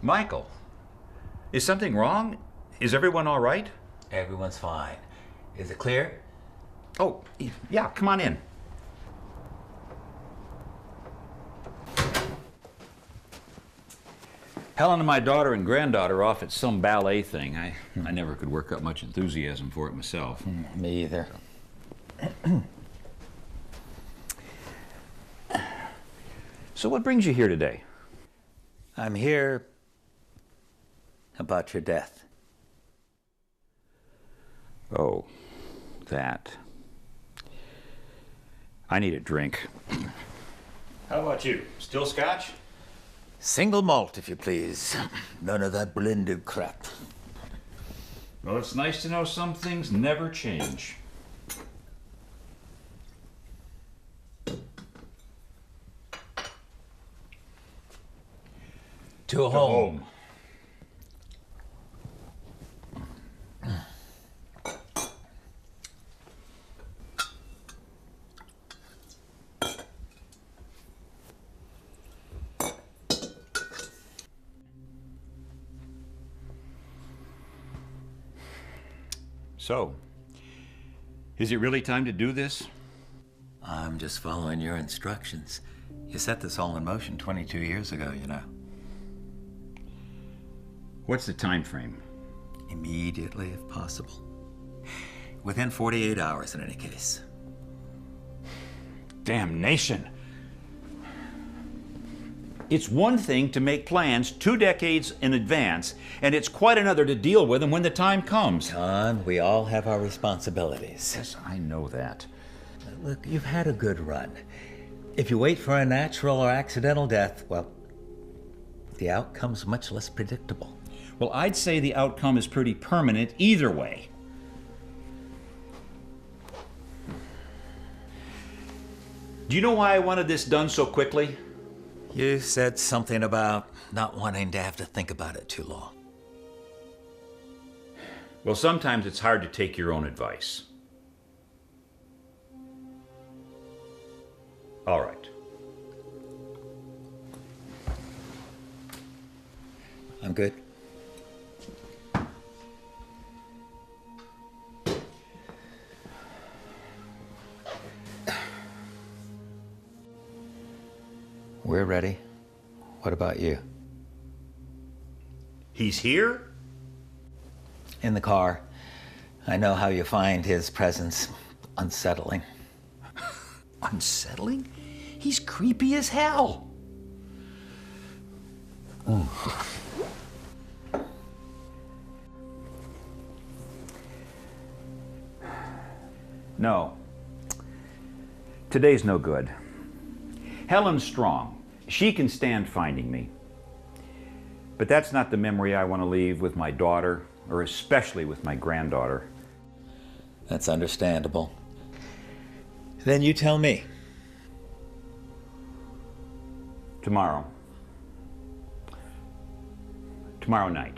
Michael, is something wrong? Is everyone all right? Everyone's fine. Is it clear? Oh, yeah, come on in. Helen and my daughter and granddaughter are off at some ballet thing. I never could work up much enthusiasm for it myself. Me either. So what brings you here today? I'm here about your death. Oh, that. I need a drink. How about you? Still scotch? Single malt, if you please. None of that blended crap. Well, it's nice to know some things never change. To home. So, is it really time to do this? I'm just following your instructions. You set this all in motion 22 years ago, you know. What's the time frame? Immediately, if possible. Within 48 hours, in any case. Damnation. It's one thing to make plans 2 decades in advance, and it's quite another to deal with them when the time comes. John, we all have our responsibilities. Yes, I know that. Look, you've had a good run. If you wait for a natural or accidental death, well, the outcome's much less predictable. Well, I'd say the outcome is pretty permanent either way. Do you know why I wanted this done so quickly? You said something about not wanting to have to think about it too long. Well, sometimes it's hard to take your own advice. All right. I'm good. We're ready. What about you? He's here? In the car. I know how you find his presence unsettling. Unsettling? He's creepy as hell. No. Today's no good. Helen's strong. She can stand finding me. But that's not the memory I want to leave with my daughter, or especially with my granddaughter. That's understandable. Then you tell me. Tomorrow. Tomorrow night.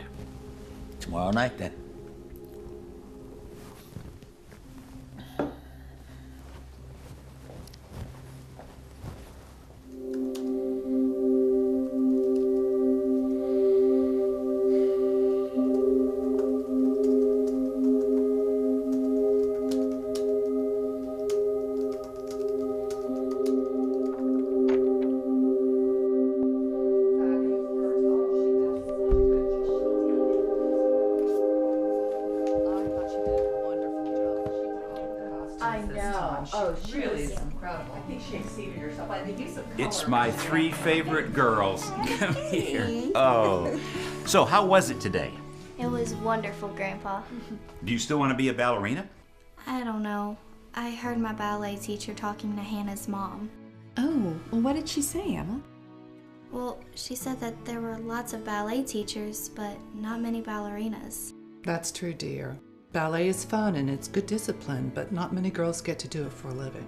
Tomorrow night, then. It's my 3 favorite girls. Come here. Oh. So, how was it today? It was wonderful, Grandpa. Do you still want to be a ballerina? I don't know. I heard my ballet teacher talking to Hannah's mom. Oh, well, what did she say, Emma? Well, she said that there were lots of ballet teachers, but not many ballerinas. That's true, dear. Ballet is fun and it's good discipline, but not many girls get to do it for a living.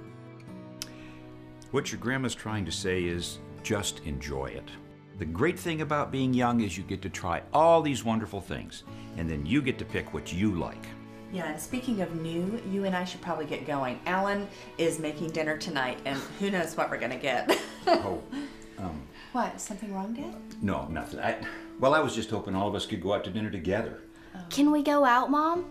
What your grandma's trying to say is just enjoy it. The great thing about being young is you get to try all these wonderful things, and then you get to pick what you like. Yeah, and speaking of new, you and I should probably get going. Alan is making dinner tonight, and who knows what we're going to get. Oh, What? Is something wrong, Dad? No, nothing. Well, I was just hoping all of us could go out to dinner together. Can we go out, Mom?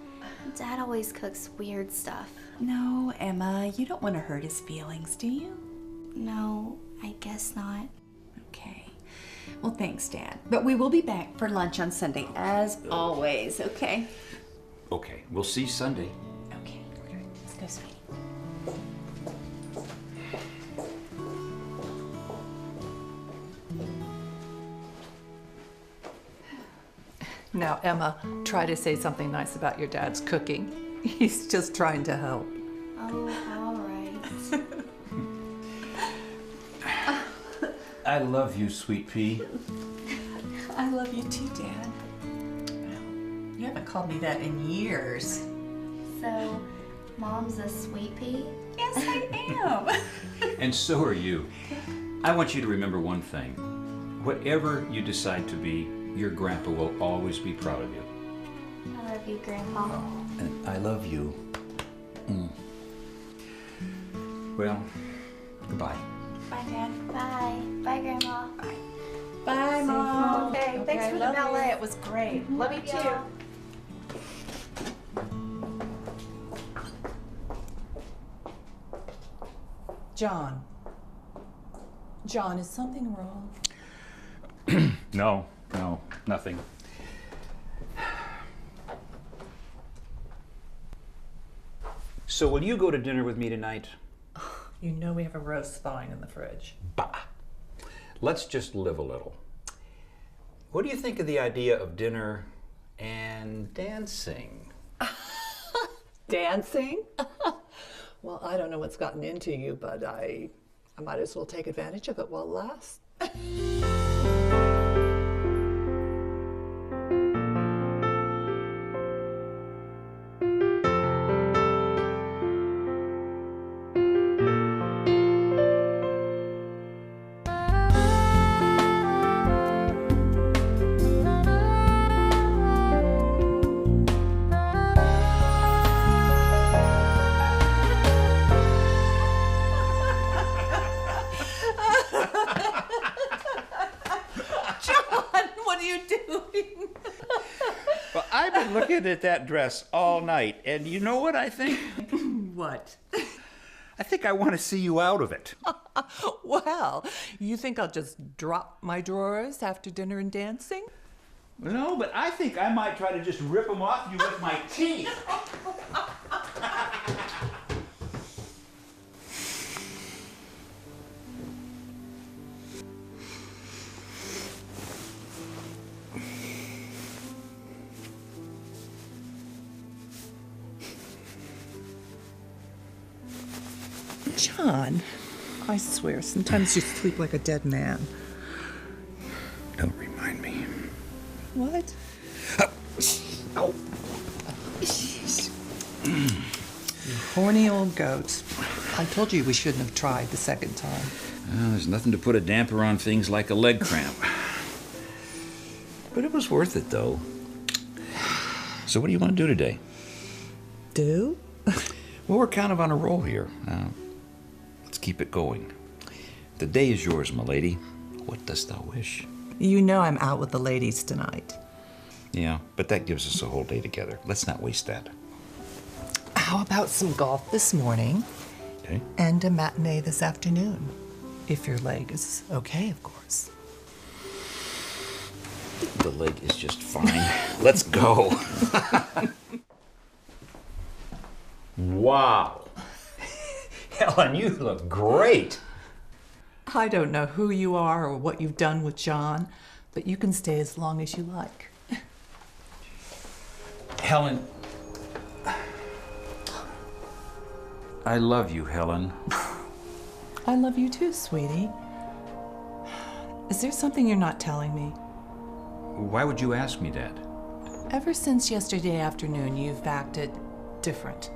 Dad always cooks weird stuff. No, Emma, you don't want to hurt his feelings, do you? No, I guess not. Okay. Well, thanks, Dad. But we will be back for lunch on Sunday, as always, okay? Okay, we'll see Sunday. Okay. Let's go, sweetie. Now, Emma, try to say something nice about your dad's cooking. He's just trying to help. Oh, all right. I love you, sweet pea. I love you too, Dad. You haven't called me that in years. So, Mom's a sweet pea? Yes, I am. And so are you. I want you to remember one thing. Whatever you decide to be, your grandpa will always be proud of you. I love you, Grandpa. And I love you. Well, goodbye. Bye, Dad. Bye. Bye, Grandma. Bye. Bye, Mom. Okay, thanks Okay, for the love you. ballet. It was great. Love you too. Yeah. John. John, is something wrong? No, nothing. So will you go to dinner with me tonight? You know we have a roast thawing in the fridge. Bah. Let's just live a little. What do you think of the idea of dinner and dancing? Dancing? Well, I don't know what's gotten into you, but I might as well take advantage of it while it lasts. Well, I've been looking at that dress all night, and you know what I think? What? I think I want to see you out of it. Well, you think I'll just drop my drawers after dinner and dancing? No, but I think I might try to just rip them off you with my teeth. John, I swear, sometimes you sleep like a dead man. Don't remind me. What? Oh. You horny old goat. I told you we shouldn't have tried the second time. Well, there's nothing to put a damper on things like a leg cramp. But it was worth it, though. So what do you want to do today? Do? Well, we're kind of on a roll here. Let's keep it going. The day is yours, my lady. What dost thou wish? You know I'm out with the ladies tonight. Yeah, but that gives us a whole day together. Let's not waste that. How about some golf this morning Okay? and a matinee this afternoon? If your leg is okay, of course. The leg is just fine. Let's go. Wow. Helen, you look great. I don't know who you are or what you've done with John, but you can stay as long as you like. Helen. I love you, Helen. I love you too, sweetie. Is there something you're not telling me? Why would you ask me that? Ever since yesterday afternoon, you've acted different.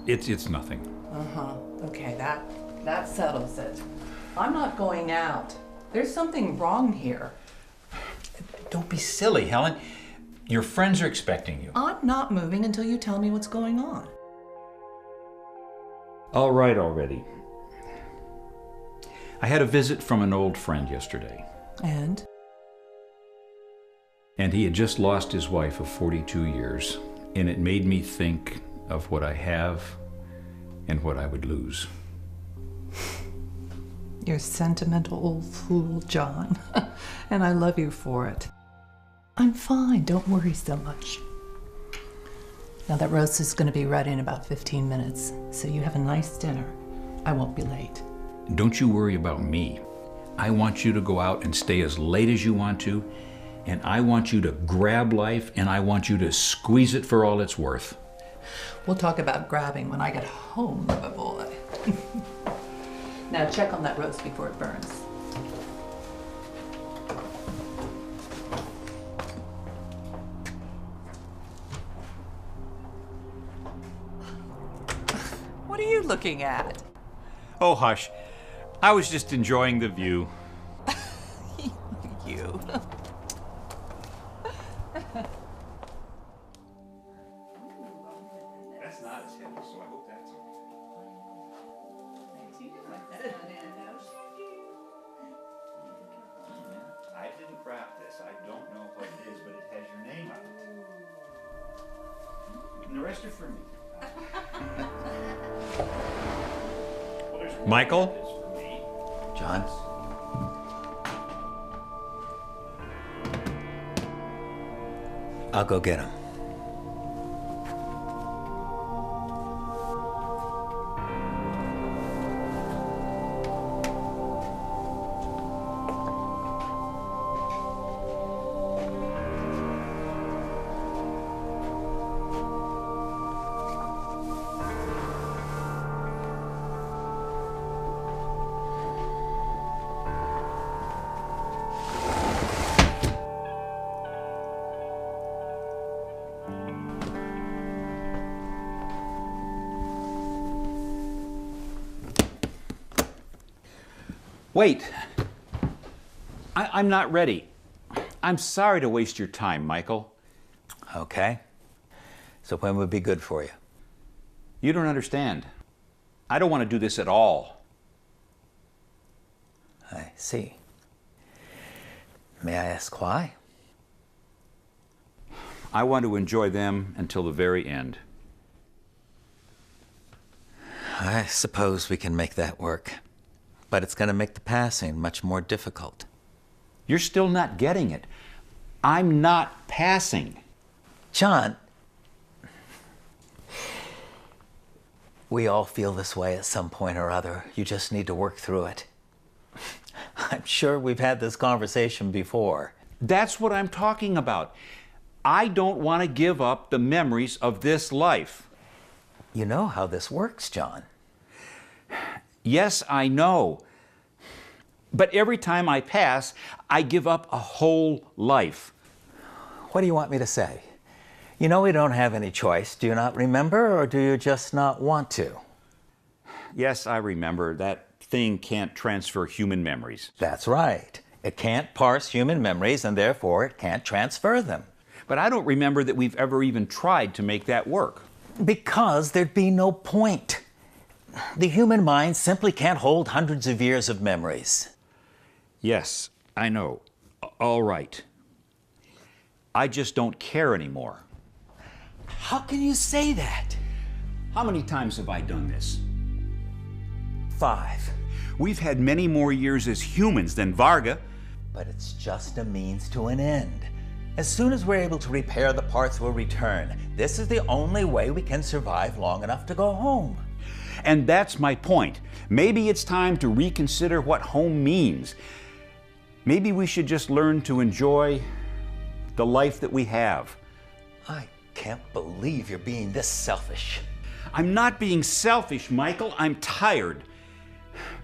It's nothing. Okay, that settles it. I'm not going out. There's something wrong here. Don't be silly, Helen. Your friends are expecting you. I'm not moving until you tell me what's going on. All right already. I had a visit from an old friend yesterday. And? And he had just lost his wife of 42 years, and it made me think of what I have and what I would lose. You're a sentimental old fool, John. And I love you for it. I'm fine, don't worry so much. Now that roast is going to be ready in about 15 minutes, so you have a nice dinner. I won't be late. Don't you worry about me. I want you to go out and stay as late as you want to, and I want you to grab life, and I want you to squeeze it for all it's worth. We'll talk about grabbing when I get home, my boy. Now check on that roast before it burns. What are you looking at? Oh, hush. I was just enjoying the view. You. That's not as heavy, so I hope that's I didn't craft this. I don't know what it is, but it has your name on it. And the rest are for me. Well, there's one Michael? that's for me. John? I'll go get him. Wait. I'm not ready. I'm sorry to waste your time, Michael. Okay. So when would be good for you? You don't understand. I don't want to do this at all. I see. May I ask why? I want to enjoy them until the very end. I suppose we can make that work. But it's going to make the passing much more difficult. You're still not getting it. I'm not passing. John, we all feel this way at some point or other. You just need to work through it. I'm sure we've had this conversation before. That's what I'm talking about. I don't want to give up the memories of this life. You know how this works, John. Yes, I know. But every time I pass, I give up a whole life. What do you want me to say? You know we don't have any choice. Do you not remember, or do you just not want to? Yes, I remember. That thing can't transfer human memories. That's right. It can't parse human memories, and therefore it can't transfer them. But I don't remember that we've ever even tried to make that work. Because there'd be no point. The human mind simply can't hold hundreds of years of memories. Yes, I know. All right. I just don't care anymore. How can you say that? How many times have I done this? 5. We've had many more years as humans than Varga. But it's just a means to an end. As soon as we're able to repair the parts we'll return. This is the only way we can survive long enough to go home. And that's my point. Maybe it's time to reconsider what home means. Maybe we should just learn to enjoy the life that we have. I can't believe you're being this selfish. I'm not being selfish, Michael. I'm tired.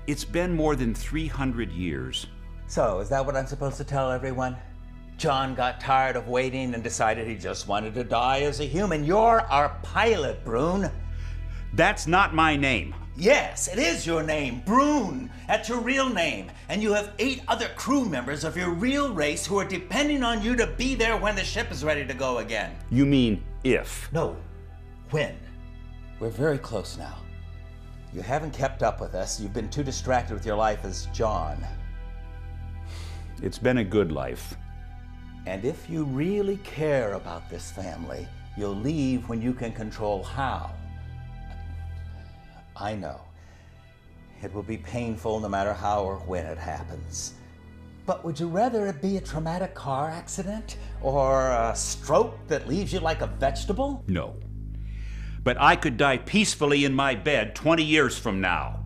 It's been more than 300 years. So, is that what I'm supposed to tell everyone? John got tired of waiting and decided he just wanted to die as a human. You're our pilot, Brune. That's not my name. Yes, it is your name, Brune. That's your real name. And you have 8 other crew members of your real race who are depending on you to be there when the ship is ready to go again. You mean if? No, when. We're very close now. You haven't kept up with us. You've been too distracted with your life as John. It's been a good life. And if you really care about this family, you'll leave when you can control how. I know. It will be painful no matter how or when it happens. But would you rather it be a traumatic car accident or a stroke that leaves you like a vegetable? No. But I could die peacefully in my bed 20 years from now.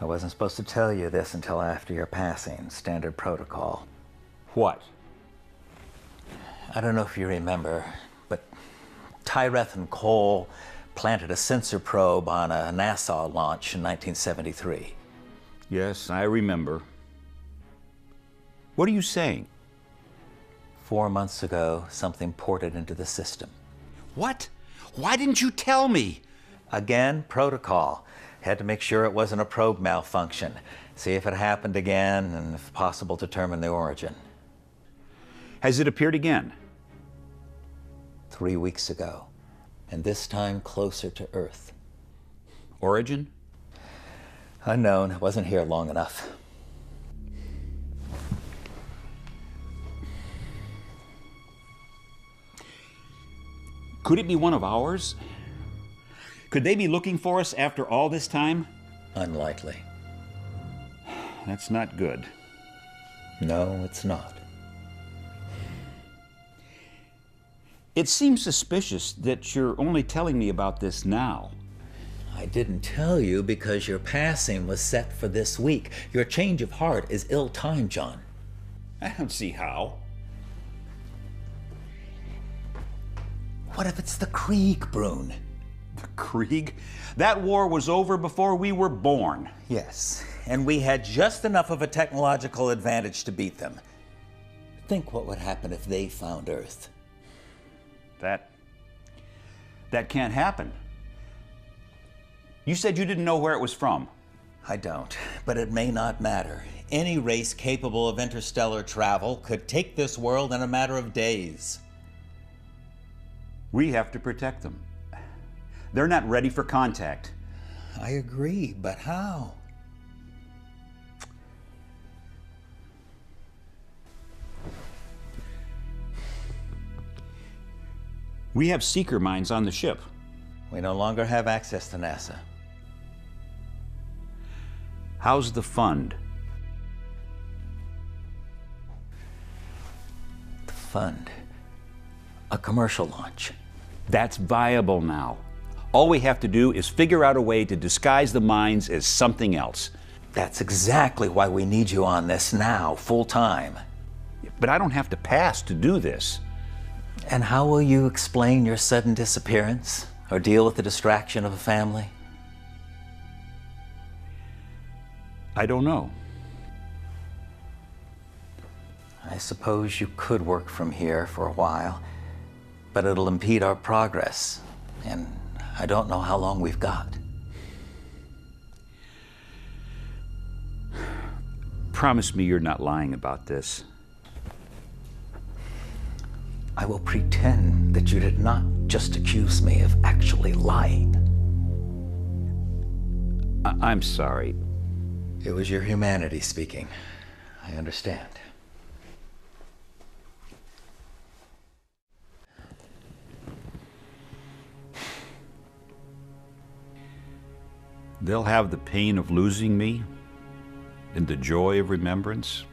I wasn't supposed to tell you this until after your passing. Standard protocol. What? I don't know if you remember, but Tyreth and Cole planted a sensor probe on a NASA launch in 1973. Yes, I remember. What are you saying? 4 months ago, something ported into the system. What? Why didn't you tell me? Again, protocol. Had to make sure it wasn't a probe malfunction. See if it happened again, and if possible, determine the origin. Has it appeared again? 3 weeks ago, and this time closer to Earth. Origin? Unknown. It wasn't here long enough. Could it be one of ours? Could they be looking for us after all this time? Unlikely. That's not good. No, it's not. It seems suspicious that you're only telling me about this now. I didn't tell you because your passing was set for this week. Your change of heart is ill-timed, John. I don't see how. What if it's the Krieg, Brune? The Krieg? That war was over before we were born. Yes, and we had just enough of a technological advantage to beat them. Think what would happen if they found Earth. That can't happen. You said you didn't know where it was from. I don't, but it may not matter. Any race capable of interstellar travel could take this world in a matter of days. We have to protect them. They're not ready for contact. I agree, but how? We have seeker mines on the ship. We no longer have access to NASA. How's the fund? The fund. A commercial launch. That's viable now. All we have to do is figure out a way to disguise the mines as something else. That's exactly why we need you on this now, full time. But I don't have to pass to do this. And how will you explain your sudden disappearance or deal with the distraction of a family? I don't know. I suppose you could work from here for a while, but it'll impede our progress, and I don't know how long we've got. Promise me you're not lying about this. I will pretend that you did not just accuse me of actually lying. I'm sorry. It was your humanity speaking. I understand. They'll have the pain of losing me and the joy of remembrance,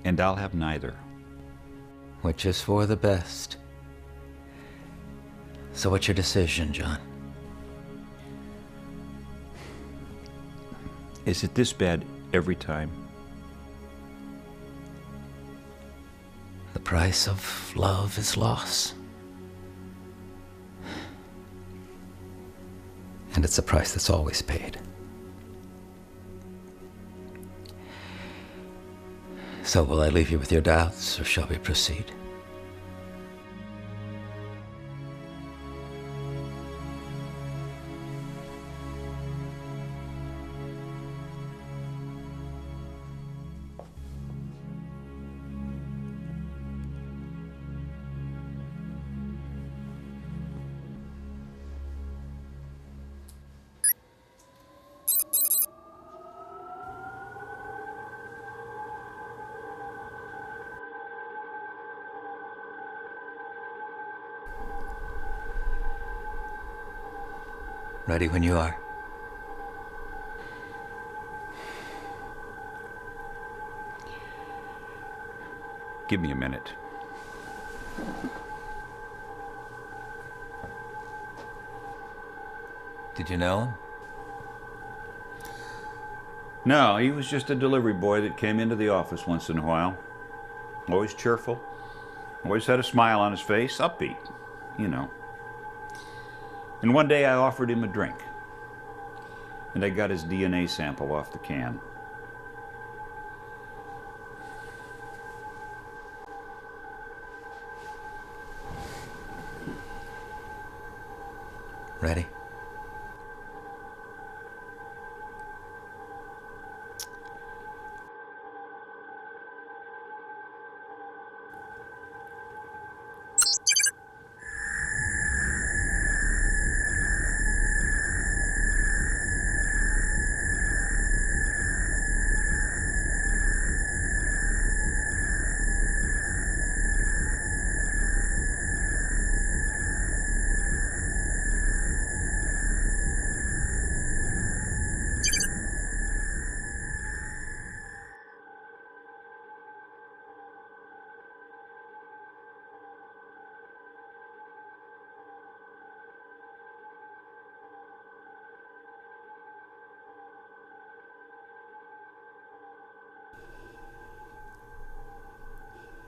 and I'll have neither. Which is for the best. So what's your decision, John? Is it this bad every time? The price of love is loss. And it's a price that's always paid. So will I leave you with your doubts, or shall we proceed? Ready when you are. Give me a minute. Did you know him? No, he was just a delivery boy that came into the office once in a while. Always cheerful. Always had a smile on his face, upbeat, you know. And one day I offered him a drink. And I got his DNA sample off the can. Ready?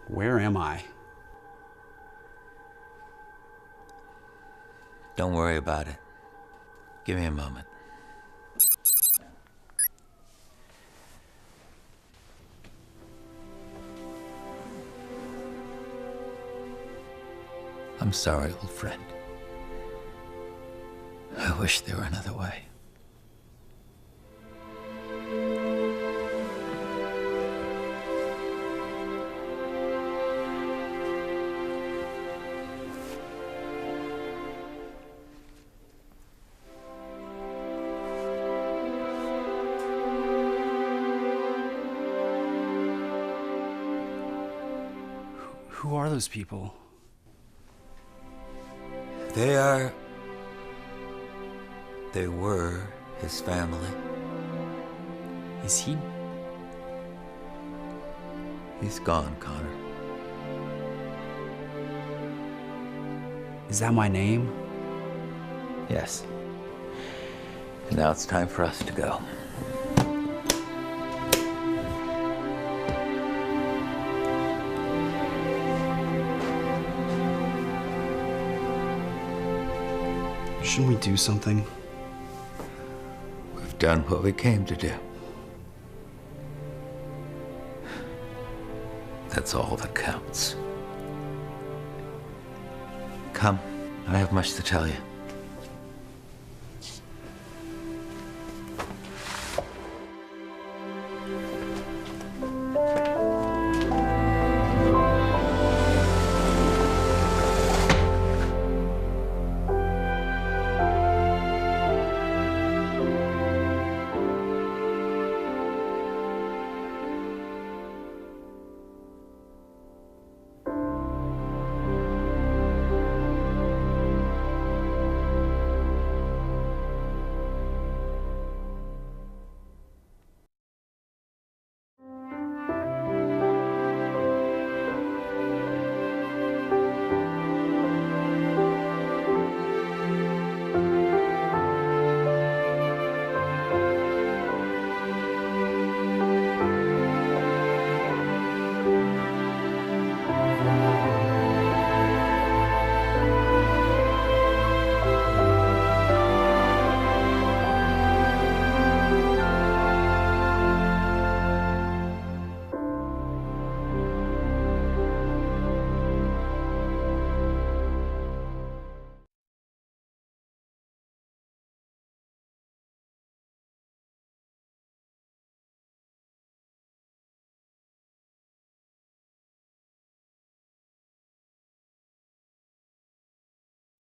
Where am I? Don't worry about it. Give me a moment. I'm sorry, old friend. I wish there were another way. Who are those people? They were his family. Is he? He's gone, Connor. Is that my name? Yes. And now it's time for us to go. Shouldn't we do something? We've done what we came to do. That's all that counts. Come, I have much to tell you.